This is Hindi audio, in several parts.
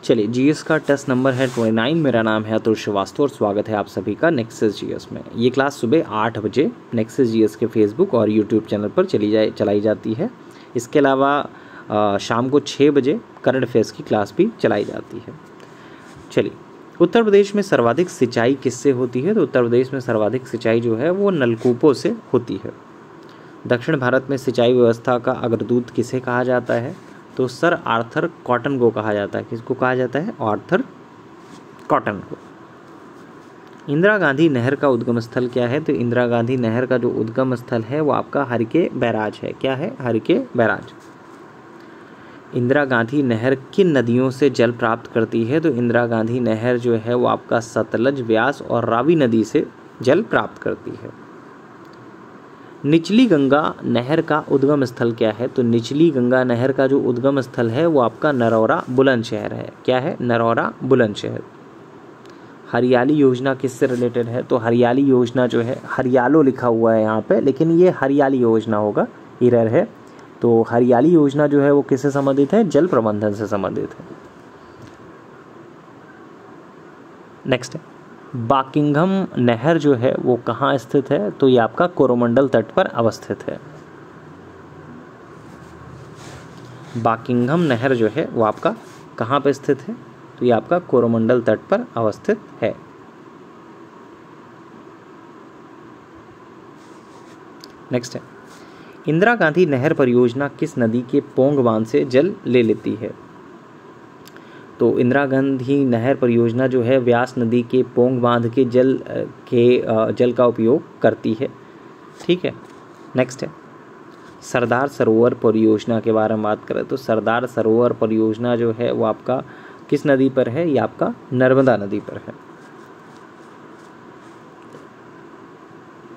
चलिए, जीएस का टेस्ट नंबर है 29। मेरा नाम है अतुल श्रीवास्तव और स्वागत है आप सभी का नेक्सस जीएस में। ये क्लास सुबह 8 बजे नेक्सस जीएस के फेसबुक और यूट्यूब चैनल पर चलाई जाती है। इसके अलावा शाम को 6 बजे करंट अफेयर्स की क्लास भी चलाई जाती है। चलिए, उत्तर प्रदेश में सर्वाधिक सिंचाई किससे होती है? तो उत्तर प्रदेश में सर्वाधिक सिंचाई जो है वो नलकूपों से होती है। दक्षिण भारत में सिंचाई व्यवस्था का अग्रदूत किसे कहा जाता है? तो सर आर्थर कॉटन को कहा जाता है। किसको कहा जाता है? आर्थर कॉटन को। इंदिरा गांधी नहर का उद्गम स्थल क्या है? तो इंदिरा गांधी नहर का जो उद्गम स्थल है वो आपका हरिके बैराज है। क्या है? हरिके बैराज। इंदिरा गांधी नहर किन नदियों से जल प्राप्त करती है? तो इंदिरा गांधी नहर जो है वो आपका सतलज, व्यास और रावी नदी से जल प्राप्त करती है। निचली गंगा नहर का उद्गम स्थल क्या है? तो निचली गंगा नहर का जो उद्गम स्थल है वो आपका नरौरा बुलंदशहर है। क्या है? नरौरा बुलंदशहर। हरियाली योजना किससे रिलेटेड है? तो हरियाली योजना जो है, हरियालो लिखा हुआ है यहाँ पे, लेकिन ये हरियाली योजना होगा, एरर है। तो हरियाली योजना जो है वो किससे संबंधित है? जल प्रबंधन से संबंधित है। नेक्स्ट है, बाकिंघम नहर जो है वो कहाँ स्थित है? तो ये आपका कोरोमंडल तट पर अवस्थित है। बाकिंघम नहर जो है वो आपका कहाँ पर स्थित है? तो ये आपका कोरोमंडल तट पर अवस्थित है। नेक्स्ट है, इंदिरा गांधी नहर परियोजना किस नदी के पोंग बांध से जल ले लेती है? तो इंदिरा गांधी नहर परियोजना जो है व्यास नदी के पोंग बांध के जल का उपयोग करती है। ठीक है। नेक्स्ट है, सरदार सरोवर परियोजना के बारे में बात करें तो सरदार सरोवर परियोजना जो है वो आपका किस नदी पर है? ये आपका नर्मदा नदी पर है।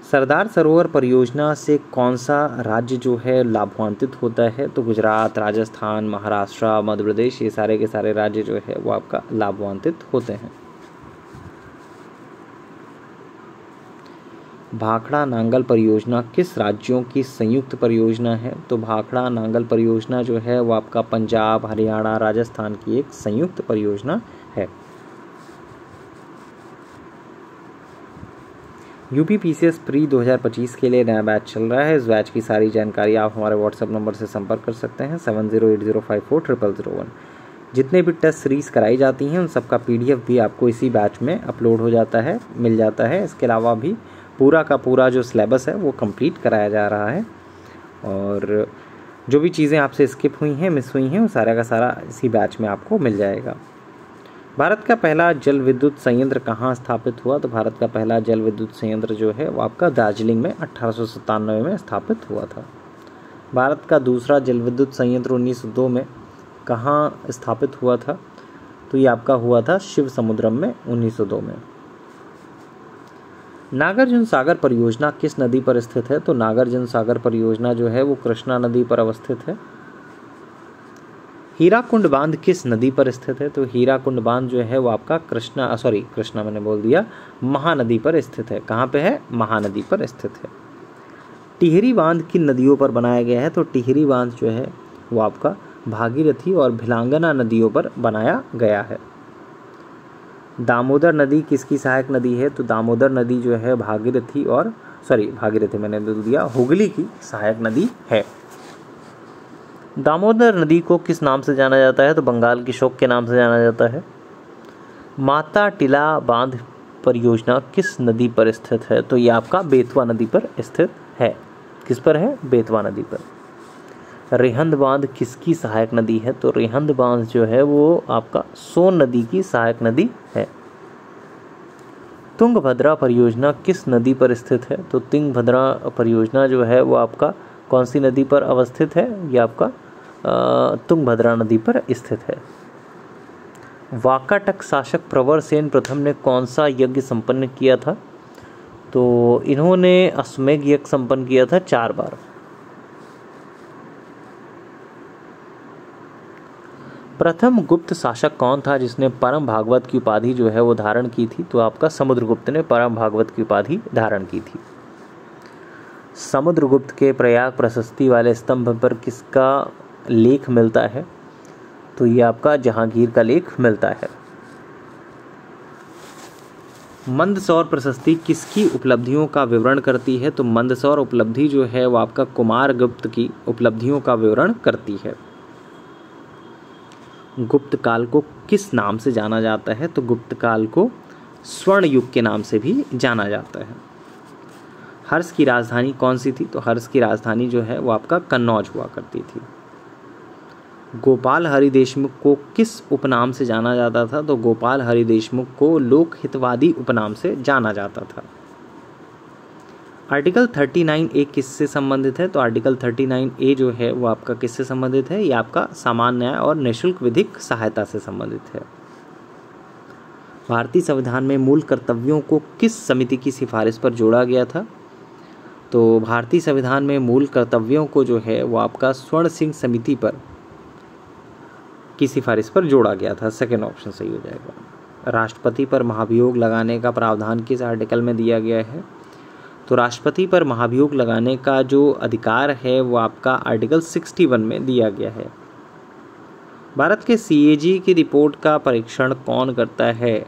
सरदार सरोवर परियोजना से कौन सा राज्य जो है लाभान्वित होता है? तो गुजरात, राजस्थान, महाराष्ट्र, मध्य प्रदेश, ये सारे के सारे राज्य जो है वो आपका लाभान्वित होते हैं। भाखड़ा नांगल परियोजना किस राज्यों की संयुक्त परियोजना है? तो भाखड़ा नांगल परियोजना जो है वो आपका पंजाब, हरियाणा, राजस्थान की एक संयुक्त परियोजना है। यूपी पीसीएस प्री 2025 के लिए नया बैच चल रहा है। इस बैच की सारी जानकारी आप हमारे व्हाट्सएप नंबर से संपर्क कर सकते हैं 7080540001। जितने भी टेस्ट सीरीज कराई जाती हैं उन सबका पीडीएफ भी आपको इसी बैच में अपलोड हो जाता है, मिल जाता है। इसके अलावा भी पूरा का पूरा जो सिलेबस है वो कंप्लीट कराया जा रहा है और जो भी चीज़ें आपसे स्किप हुई हैं, मिस हुई हैं, वो सारा का सारा इसी बैच में आपको मिल जाएगा। भारत का पहला जल विद्युत संयंत्र कहाँ स्थापित हुआ? तो भारत का पहला जल विद्युत संयंत्र जो है वो आपका दार्जिलिंग में 1897 में स्थापित हुआ था। भारत का दूसरा जल विद्युत संयंत्र 1902 में कहाँ स्थापित हुआ था? तो ये आपका हुआ था शिव समुद्रम में 1902 में। नागार्जुन सागर परियोजना किस नदी पर स्थित है? तो नागार्जुन सागर परियोजना जो है वो कृष्णा नदी पर अवस्थित है। हीराकुंड बांध किस नदी पर स्थित है? तो हीराकुंड बांध जो है वो आपका कृष्णा मैंने बोल दिया, महानदी पर स्थित है। कहाँ पे है? महानदी पर स्थित है। टिहरी बांध किन नदियों पर बनाया गया है? तो टिहरी बांध जो है वो आपका भागीरथी और भिलांगना नदियों पर बनाया गया है। दामोदर नदी किसकी सहायक नदी है? तो दामोदर नदी जो है भागीरथी मैंने बोल दिया, हुगली की सहायक नदी है। दामोदर नदी को किस नाम से जाना जाता है? तो बंगाल की शोक के नाम से जाना जाता है। माता टीला बांध परियोजना किस नदी पर स्थित है? तो ये आपका बेतवा नदी पर स्थित है। किस पर है? बेतवा नदी पर। रेहंद बांध किसकी सहायक नदी है? तो रेहंद बांध जो है वो आपका सोन नदी की सहायक नदी है। तुंगभद्रा परियोजना किस नदी पर स्थित है? तो तुंगभद्रा परियोजना जो है वो आपका कौन सी नदी पर अवस्थित है? ये आपका तुंगभद्रा नदी पर स्थित है। वाकाटक शासक प्रवर सेन प्रथम ने कौन सा यज्ञ संपन्न किया था? तो इन्होंने अश्वमेध यज्ञ संपन्न किया था 4 बार। प्रथम गुप्त शासक कौन था जिसने परम भागवत की उपाधि जो है वो धारण की थी? तो आपका समुद्रगुप्त ने परम भागवत की उपाधि धारण की थी। समुद्रगुप्त के प्रयाग प्रशस्ति वाले स्तंभ पर किसका लेख मिलता है? तो ये आपका जहांगीर का लेख मिलता है। मंदसौर प्रशस्ति किसकी उपलब्धियों का विवरण करती है? तो मंदसौर उपलब्धि जो है वो आपका कुमारगुप्त की उपलब्धियों का विवरण करती है। गुप्त काल को किस नाम से जाना जाता है? तो गुप्त काल को स्वर्ण युग के नाम से भी जाना जाता है। हर्ष की राजधानी कौन सी थी? तो हर्ष की राजधानी जो है वो आपका कन्नौज हुआ करती थी। गोपाल हरि देशमुख को किस उपनाम से जाना जाता था? तो गोपाल हरि देशमुख को लोक हितवादी उपनाम से जाना जाता था। आर्टिकल 39A किससे संबंधित है? तो आर्टिकल 39A जो है वो आपका किससे संबंधित है? ये आपका सामान्य न्याय और निःशुल्क विधिक सहायता से संबंधित है। भारतीय संविधान में मूल कर्तव्यों को किस समिति की सिफारिश पर जोड़ा गया था? तो भारतीय संविधान में मूल कर्तव्यों को जो है वो आपका स्वर्ण सिंह समिति पर की सिफारिश पर जोड़ा गया था। सेकेंड ऑप्शन सही हो जाएगा। राष्ट्रपति पर महाभियोग लगाने का प्रावधान किस आर्टिकल में दिया गया है? तो राष्ट्रपति पर महाभियोग लगाने का जो अधिकार है वो आपका आर्टिकल 61 में दिया गया है। भारत के CAG की रिपोर्ट का परीक्षण कौन करता है?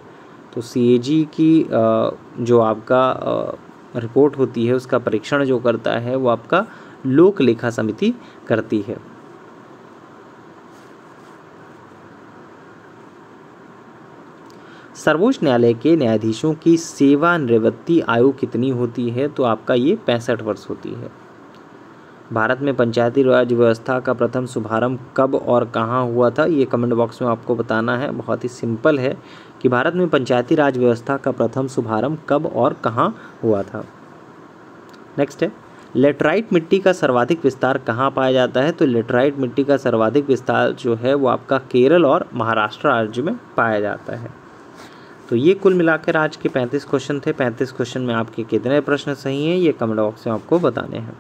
तो CAG की जो आपका रिपोर्ट होती है उसका परीक्षण जो करता है वो आपका लोक लेखा समिति करती है। सर्वोच्च न्यायालय के न्यायाधीशों की सेवानिवृत्ति आयु कितनी होती है? तो आपका ये 65 वर्ष होती है। भारत में पंचायती राज व्यवस्था का प्रथम शुभारंभ कब और कहाँ हुआ था? ये कमेंट बॉक्स में आपको बताना है। बहुत ही सिंपल है कि भारत में पंचायती राज व्यवस्था का प्रथम शुभारंभ कब और कहाँ हुआ था। नेक्स्ट है, लेटराइट मिट्टी का सर्वाधिक विस्तार कहाँ पाया जाता है? तो लेटराइट मिट्टी का सर्वाधिक विस्तार जो है वो आपका केरल और महाराष्ट्र राज्य में पाया जाता है। तो ये कुल मिलाकर आज के 35 क्वेश्चन थे। 35 क्वेश्चन में आपके कितने प्रश्न सही हैं ये कमेंट बॉक्स में आपको बताने हैं।